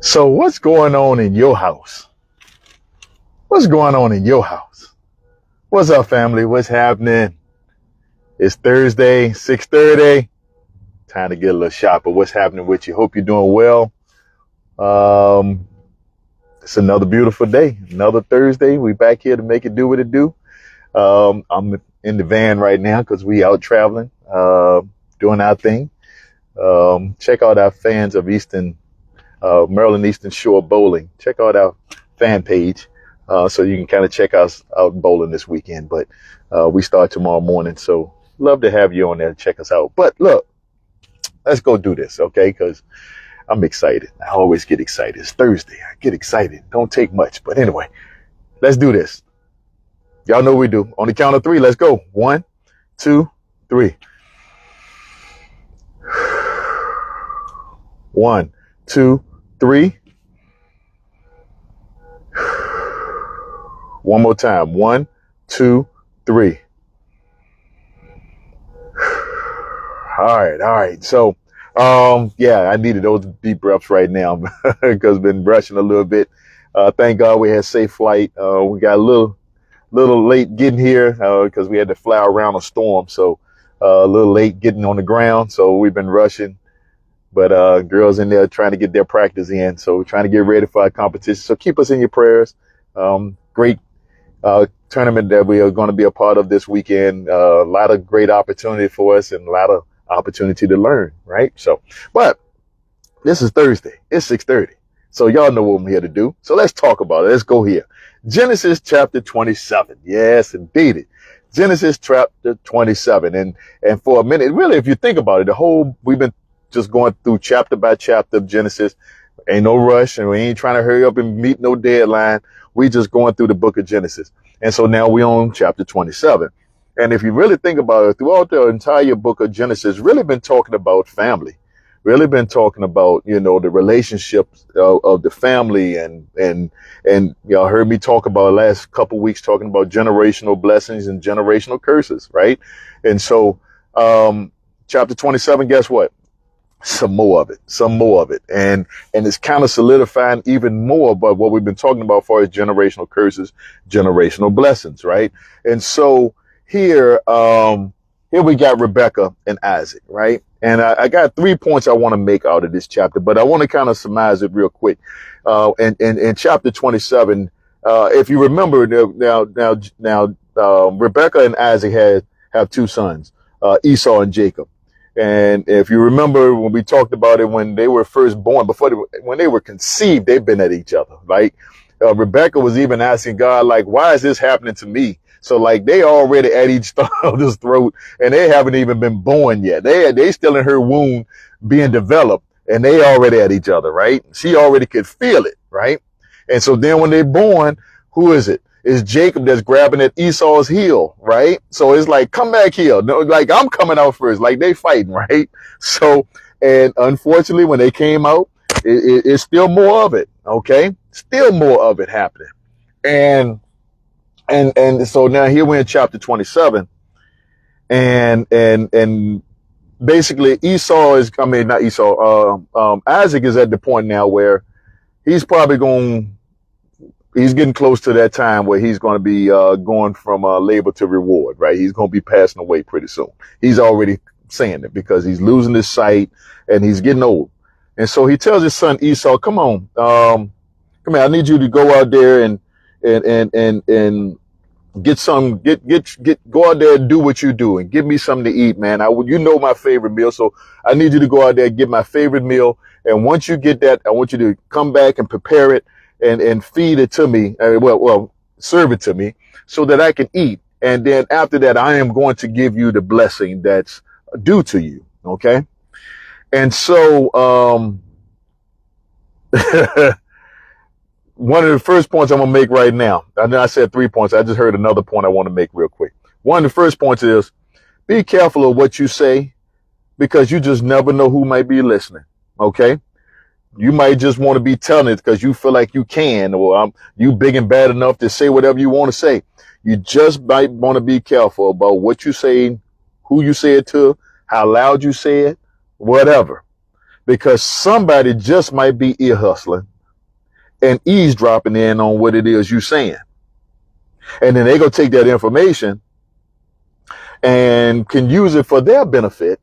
So what's going on in your house? What's going on in your house? What's up, family? What's happening? It's Thursday, 6:30. Time to get a little shopper. What's happening with you? Hope you're doing well. It's another beautiful day, another Thursday. We back here to make it do what it do. I'm in the van right now because we out traveling, doing our thing. Check out our fans of Maryland Eastern Shore Bowling. Check out our fan page so you can kind of check us out bowling this weekend. But we start tomorrow morning, so love to have you on there to check us out. But look, let's go do this, okay? Because I'm excited. I always get excited. It's Thursday. I get excited. Don't take much. But anyway, let's do this. Y'all know we do. On the count of three, let's go. 1, 2, 3. 1, 2, 3. One more time. 1, 2, 3. All right. So, yeah, I needed those deep breaths right now because I've been brushing a little bit. Thank God we had safe flight. We got a little late getting here because we had to fly around a storm. So a little late getting on the ground. So we've been rushing. But girls in there trying to get their practice in. So we're trying to get ready for our competition. So keep us in your prayers. Great tournament that we are going to be a part of this weekend. A lot of great opportunity for us and a lot of opportunity to learn, right? So, but this is Thursday. It's 6:30. So y'all know what I'm here to do. So let's talk about it. Let's go here. Genesis chapter 27. Yes, indeed. Genesis chapter 27. And for a minute, really, if you think about it, we've been just going through chapter by chapter of Genesis. Ain't no rush, and we ain't trying to hurry up and meet no deadline. We just going through the book of Genesis. And so now we on chapter 27. And if you really think about it, throughout the entire book of Genesis, really been talking about family, really been talking about, the relationships of the family and y'all heard me talk about the last couple weeks talking about generational blessings and generational curses, right? And so, chapter 27, guess what? Some more of it. And it's kind of solidifying even more about what we've been talking about as far as generational curses, generational blessings, right? And so here we got Rebecca and Isaac, right? And I got 3 points I want to make out of this chapter, but I want to kind of surmise it real quick. In chapter 27, if you remember now, Rebecca and Isaac have 2 sons, Esau and Jacob. And if you remember when we talked about it, when they were first born, when they were conceived, they've been at each other. Like Rebecca was even asking God, like, why is this happening to me? So like they already at each other's throat and they haven't even been born yet. They still in her womb being developed and they already at each other, right? She already could feel it, right? And so then when they're born, who is it? It's Jacob that's grabbing at Esau's heel, right? So it's like, come back here. No, like I'm coming out first, like they fighting, right? So, and unfortunately when they came out, it's still more of it, okay? Still more of it happening. And so now here we're in chapter 27 and basically Isaac is at the point now where he's getting close to that time where he's going to be going from labor to reward, right? He's going to be passing away pretty soon. He's already saying it because he's losing his sight and he's getting old. And so he tells his son Esau, come on, come here. I need you to go out there and get go out there and do what you do and give me something to eat, man. My favorite meal. So I need you to go out there and get my favorite meal. And once you get that, I want you to come back and prepare it and feed it to me. Serve it to me so that I can eat. And then after that, I am going to give you the blessing that's due to you. Okay. And so, one of the first points I'm going to make right now, I know I said 3 points. I just heard another point I want to make real quick. One of the first points is be careful of what you say because you just never know who might be listening. Okay. You might just want to be telling it because you feel like you can, or you big and bad enough to say whatever you want to say. You just might want to be careful about what you say, who you say it to, how loud you say it, whatever. Because somebody just might be ear hustling and eavesdropping in on what it is you're saying. And then they're going to take that information and can use it for their benefit,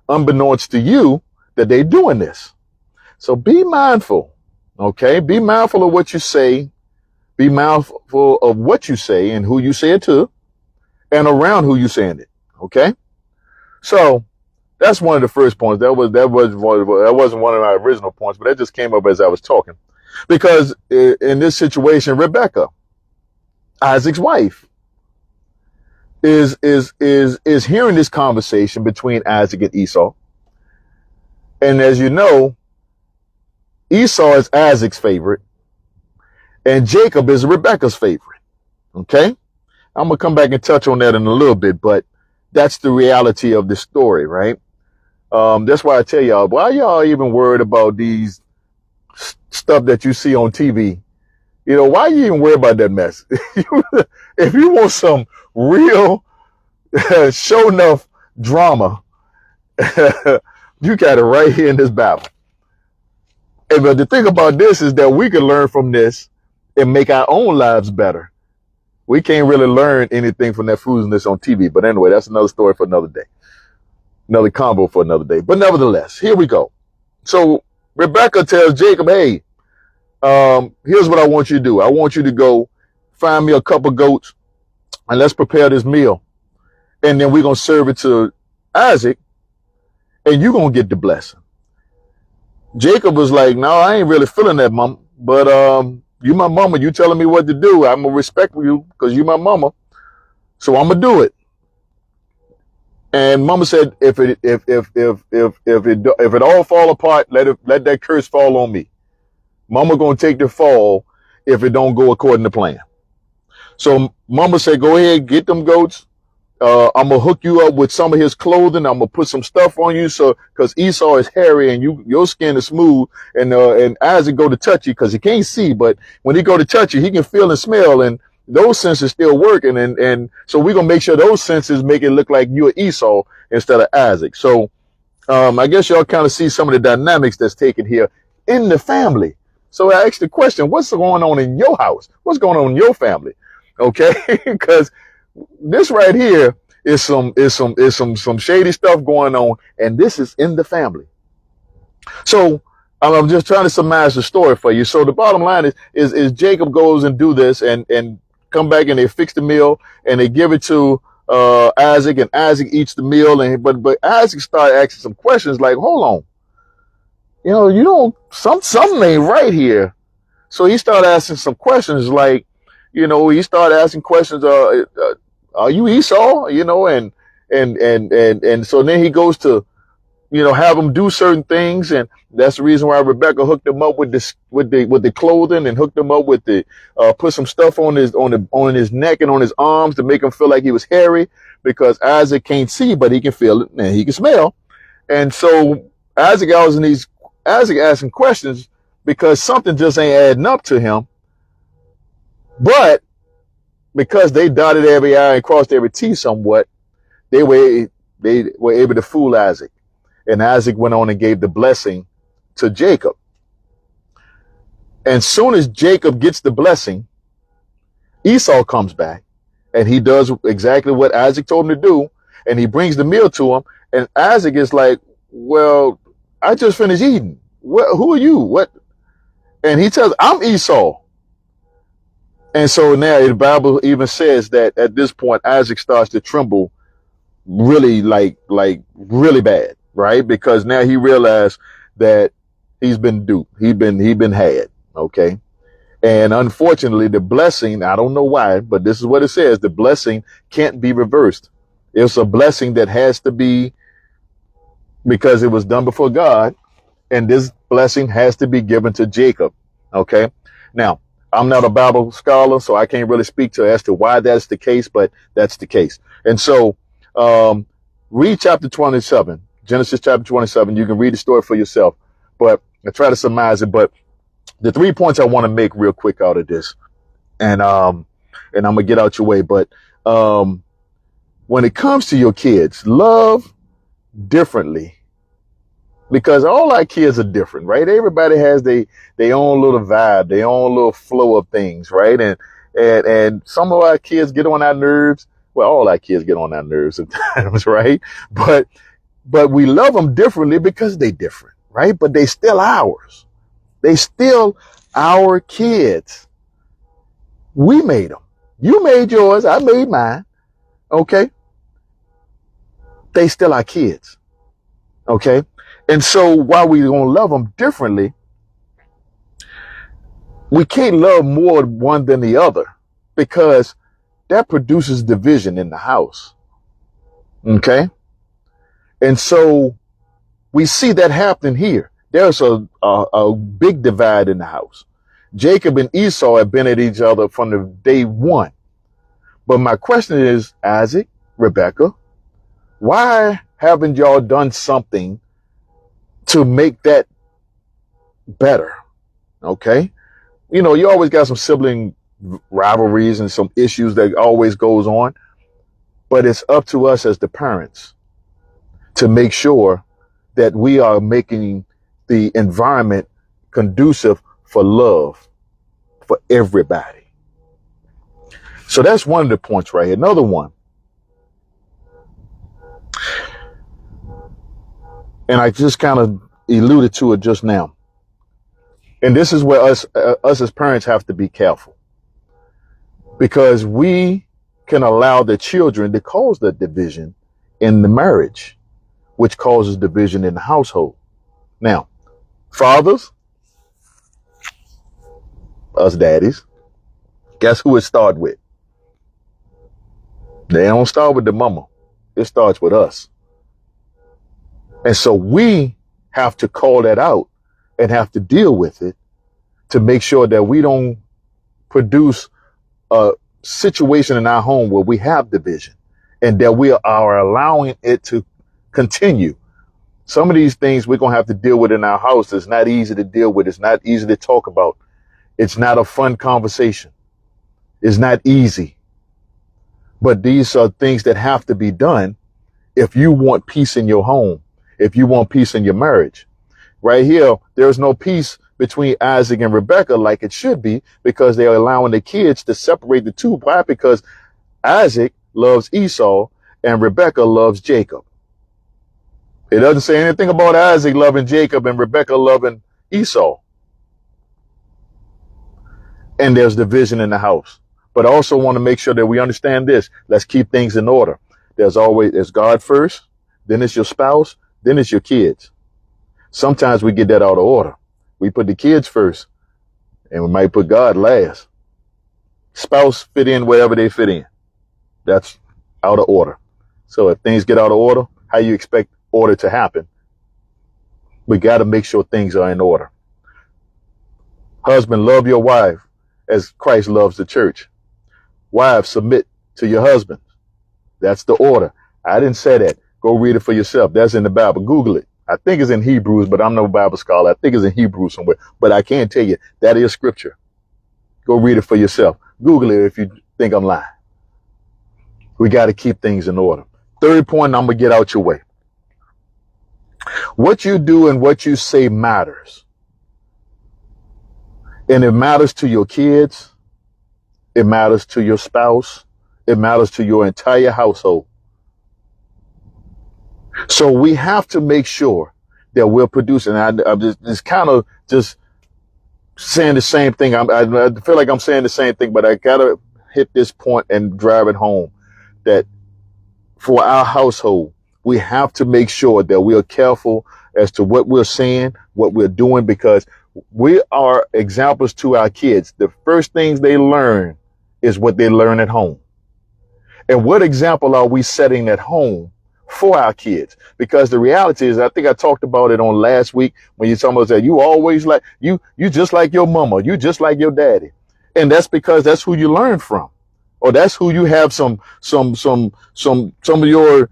unbeknownst to you that they're doing this. So be mindful, okay? Be mindful of what you say. Be mindful of what you say and who you say it to and around who you're saying it, okay? So that's one of the first points. That wasn't one of my original points, but that just came up as I was talking. Because in this situation, Rebecca, Isaac's wife, is hearing this conversation between Isaac and Esau. And as you know, Esau is Isaac's favorite, and Jacob is Rebecca's favorite. Okay? I'm going to come back and touch on that in a little bit, but that's the reality of the story, right? That's why I tell y'all, why y'all even worried about these stuff that you see on TV? You know, why you even worry about that mess? If you want some real show enough drama, you got it right here in this Bible. And but the thing about this is that we can learn from this and make our own lives better. We can't really learn anything from that foolishness on TV. But anyway, that's another story for another day. Another combo for another day. But nevertheless, here we go. So Rebecca tells Jacob, hey, here's what I want you to do. I want you to go find me a couple goats and let's prepare this meal. And then we're going to serve it to Isaac and you're going to get the blessing. Jacob was like, no, I ain't really feeling that, mom. But you my mama. You telling me what to do. I'm going to respect you because you my mama. So I'm going to do it. And mama said, if it all fall apart, let that curse fall on me. Mama going to take the fall if it don't go according to plan. So mama said, go ahead, get them goats. I'm going to hook you up with some of his clothing. I'm going to put some stuff on you. So, cause Esau is hairy and your skin is smooth and Isaac go to touch you cause he can't see, but when he go to touch you, he can feel and smell and those senses still working. And so we're going to make sure those senses make it look like you're Esau instead of Isaac. So, I guess y'all kind of see some of the dynamics that's taken here in the family. So I asked the question, what's going on in your house? What's going on in your family? Okay. Cause this right here is some shady stuff going on, and this is in the family. So I'm just trying to summarize the story for you. So the bottom line is Jacob goes and do this and come back and they fix the meal and they give it to Isaac, and Isaac eats the meal, and but Isaac started asking some questions like, hold on, you know something ain't right here. So he started asking some questions like, he started asking questions, are you Esau? And so then he goes to, have him do certain things, and that's the reason why Rebecca hooked him up with the clothing and hooked him up with the put some stuff on his neck and on his arms to make him feel like he was hairy, because Isaac can't see, but he can feel it and he can smell. And so Isaac asking questions because something just ain't adding up to him, but because they dotted every I and crossed every T somewhat, they were able to fool Isaac. And Isaac went on and gave the blessing to Jacob. And soon as Jacob gets the blessing, Esau comes back and he does exactly what Isaac told him to do. And he brings the meal to him. And Isaac is like, well, I just finished eating. Who are you? What? And he tells, I'm Esau. And so now the Bible even says that at this point, Isaac starts to tremble really like really bad, right? Because now he realized that he's been duped. He'd been had. Okay. And unfortunately, the blessing, I don't know why, but this is what it says. The blessing can't be reversed. It's a blessing that has to be, because it was done before God. And this blessing has to be given to Jacob. Okay. Now, I'm not a Bible scholar, so I can't really speak as to why that's the case, but that's the case. And so, read chapter 27, Genesis chapter 27. You can read the story for yourself, but I try to surmise it. But the 3 points I want to make real quick out of this, and I'm gonna get out your way. But when it comes to your kids, love differently because all our kids are different, right? Everybody has their own little vibe, their own little flow of things, right? And some of our kids get on our nerves. Well, all our kids get on our nerves at times, right? But we love them differently because they different, right? But they still ours. They still our kids. We made them. You made yours. I made mine. Okay. They still our kids. Okay. And so while we gonna love them differently, we can't love more one than the other, because that produces division in the house. Okay. And so we see that happening here. There's a big divide in the house. Jacob and Esau have been at each other from the day one. But my question is, Isaac, Rebekah, why haven't y'all done something to make that better? Okay. You know, you always got some sibling rivalries and some issues that always goes on, but it's up to us as the parents to make sure that we are making the environment conducive for love for everybody. So that's one of the points right here. Another one, and I just kind of alluded to it just now, and this is where us as parents have to be careful, because we can allow the children to cause the division in the marriage, which causes division in the household. Now, fathers, us daddies, guess who it starts with? They don't start with the mama. It starts with us. And so we have to call that out and have to deal with it to make sure that we don't produce a situation in our home where we have division and that we are allowing it to continue. Some of these things we're going to have to deal with in our house. It's not easy to deal with. It's not easy to talk about. It's not a fun conversation. It's not easy. But these are things that have to be done if you want peace in your home, if you want peace in your marriage. Right here, there's no peace between Isaac and Rebekah like it should be, because they're allowing the kids to separate the two. Why? Because Isaac loves Esau and Rebekah loves Jacob. It doesn't say anything about Isaac loving Jacob and Rebekah loving Esau. And there's division in the house. But I also want to make sure that we understand this. Let's keep things in order. There's God first, then it's your spouse, then it's your kids. Sometimes we get that out of order. We put the kids first, and we might put God last. Spouse fit in wherever they fit in. That's out of order. So if things get out of order, how you expect order to happen? We got to make sure things are in order. Husband, love your wife as Christ loves the church. Wives, submit to your husband. That's the order. I didn't say that. Go read it for yourself. That's in the Bible. Google it. I think it's in Hebrews, but I'm no Bible scholar. I think it's in Hebrews somewhere, but I can't tell you. That is scripture. Go read it for yourself. Google it if you think I'm lying. We got to keep things in order. Third point, I'm going to get out your way. What you do and what you say matters. And it matters to your kids. It matters to your spouse. It matters to your entire household. So we have to make sure that we're producing. I'm just kind of just saying the same thing. I feel like I'm saying the same thing, but I got to hit this point and drive it home that for our household, we have to make sure that we are careful as to what we're saying, what we're doing, because we are examples to our kids. The first things they learn is what they learn at home. And what example are we setting at home for our kids? Because the reality is, I think I talked about it on last week when you talking about that you always like you just like your mama, you just like your daddy. And that's because that's who you learn from, or that's who you have some of your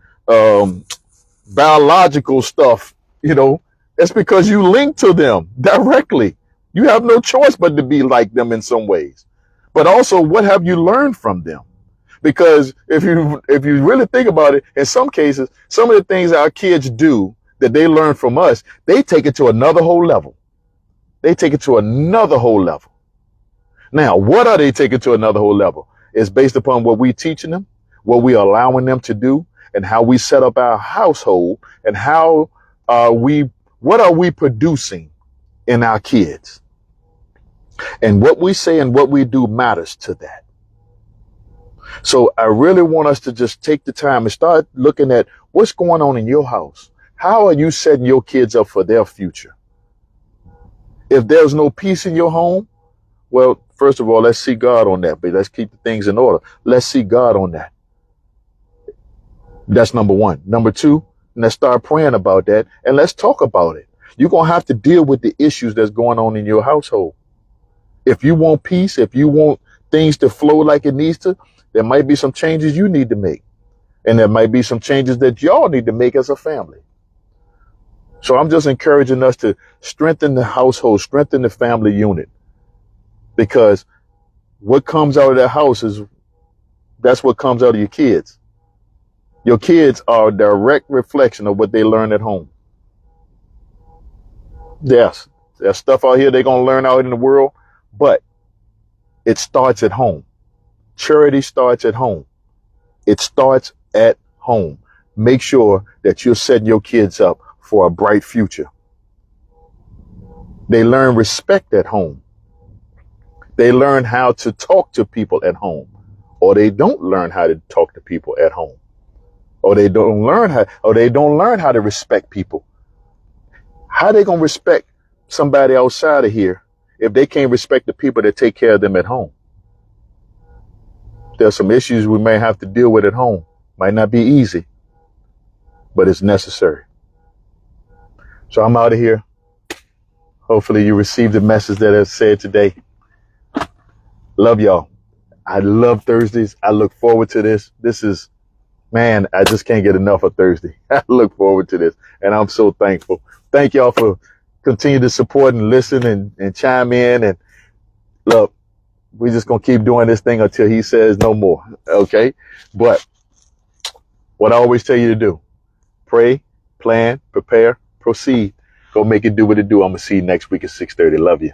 biological stuff, that's because you link to them directly. You have no choice but to be like them in some ways. But also, what have you learned from them? Because if you really think about it, in some cases, some of the things our kids do that they learn from us, they take it to another whole level. They take it to another whole level. Now, what are they taking to another whole level? It's based upon what we teaching them, what we are allowing them to do, and how we set up our household, and what are we producing in our kids. And what we say and what we do matters to that. So I really want us to just take the time and start looking at what's going on in your house. How are you setting your kids up for their future? If there's no peace in your home, well, first of all, let's see God on that, but let's keep the things in order. Let's see God on that. That's number one. Number two, let's start praying about that and let's talk about it. You're going to have to deal with the issues that's going on in your household. If you want peace, if you want things to flow like it needs to, there might be some changes you need to make. And there might be some changes that y'all need to make as a family. So I'm just encouraging us to strengthen the household, strengthen the family unit. Because what comes out of that house that's what comes out of your kids. Your kids are a direct reflection of what they learn at home. Yes, there's stuff out here they're going to learn out in the world, but it starts at home. Charity starts at home. It starts at home. Make sure that you're setting your kids up for a bright future. They learn respect at home. They learn how to talk to people at home, or they don't learn how to talk to people at home, or they don't learn how to respect people. How they going to respect somebody outside of here if they can't respect the people that take care of them at home? There's some issues we may have to deal with at home. Might not be easy, but it's necessary. So I'm out of here. Hopefully you received the message that I said today. Love y'all. I love Thursdays. I look forward to this. Man, I just can't get enough of Thursday. I look forward to this, and I'm so thankful. Thank y'all for continuing to support and listen and chime in. And look, we're just going to keep doing this thing until he says no more. Okay? But what I always tell you to do, pray, plan, prepare, proceed. Go make it do what it do. I'm going to see you next week at 6:30. Love you.